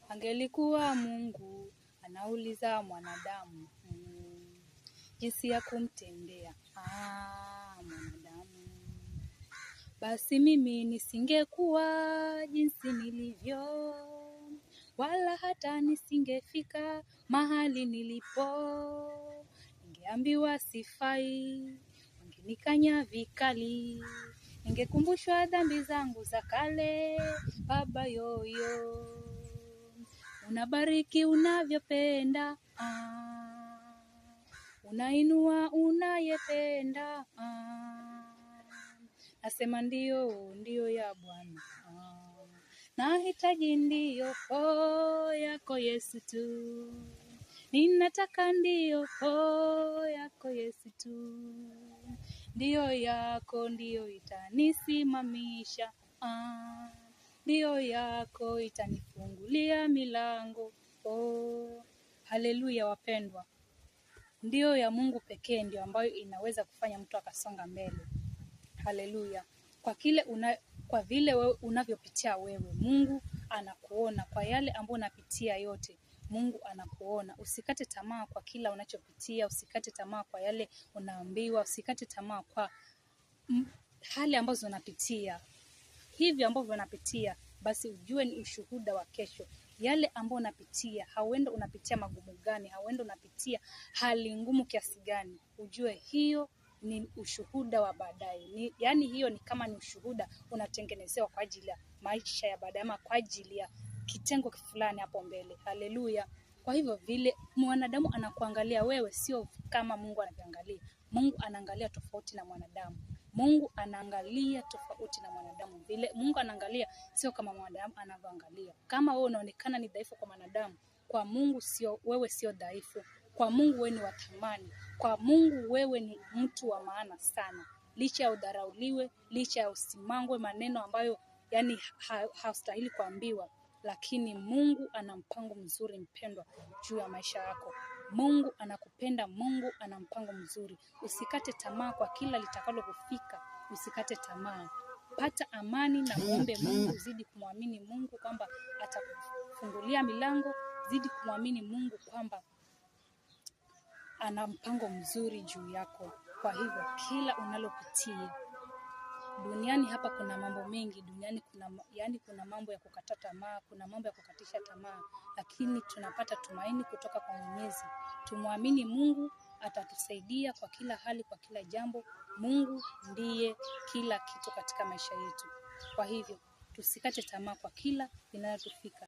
Angelikuwa Mungu anauliza mwanadamu jinsi ya kumtendea mwanadamu, basi mimi nisingekuwa jinsi nilivyo, wala hata nisingefika mahali nilipo. Ningeambiwa sifai, ningenikanya vikali, ningekumbushwa dhambi zangu za kale. Baba yoyo, unabariki unavyopenda, unainua unayependa, nasema ndio, ndio ya Bwana, nahitaji ndio yako Yesu tu, ninataka ndio yako Yesu tu, ndio yako ndio itanisimamisha, ndio yako itanifungulia milango. Haleluya wapendwa. Ndio ya Mungu pekee ndio ambayo inaweza kufanya mtu akasonga mbele. Haleluya. Kwa vile wewe unavyopitia wewe, Mungu anakuona. Kwa yale ambayo unapitia yote, Mungu anakuona. Usikate tamaa kwa kila unachopitia, usikate tamaa kwa yale unaambiwa, usikate tamaa kwa hali ambazo unapitia. Hivi ambavyo unapitia, basi ujue ni ushuhuda wa kesho. Yale ambayo unapitia, hauenda unapitia magumu gani, hauenda unapitia hali ngumu kiasi gani, ujue hiyo ni ushuhuda wa baadaye. Yaani hiyo ni kama ni ushuhuda unatengenezewa kwa ajili ya maisha ya baadaye, ama kwa ajili ya kitengo fulani hapo mbele. Haleluya. Kwa hivyo vile mwanadamu anakuangalia wewe, sio kama Mungu anavyoangalia. Mungu anaangalia tofauti na mwanadamu. Mungu anaangalia tofauti na mwanadamu. Vile Mungu anaangalia sio kama mwanadamu anavyoangalia. Kama wewe unaonekana ni dhaifu kwa mwanadamu, kwa Mungu wewe sio dhaifu. Kwa Mungu wewe ni wa thamani. Kwa Mungu wewe ni mtu wa maana sana. Licha ya udharauliwe, licha ya usimangwe maneno ambayo yani hastahili kuambiwa, lakini Mungu ana mpango mzuri mpendwa juu ya maisha yako. Mungu anakupenda, Mungu ana mpango mzuri. Usikate tamaa kwa kila litakalo kufika, usikate tamaa. Pata amani na muombe Mungu, zidi kumwamini Mungu kwamba atakufungulia milango, zidi kumwamini Mungu kwamba ana mpango mzuri juu yako. Kwa hivyo kila unalopitia duniani hapa, kuna mambo mengi duniani, kuna mambo ya kukata tamaa, kuna mambo ya kukatisha tamaa, lakini tunapata tumaini kutoka kwa Mwenyezi. Tumwamini Mungu, atatusaidia kwa kila hali, kwa kila jambo. Mungu ndiye kila kitu katika maisha yetu. Kwa hivyo tusikate tamaa kwa kila linalotufika.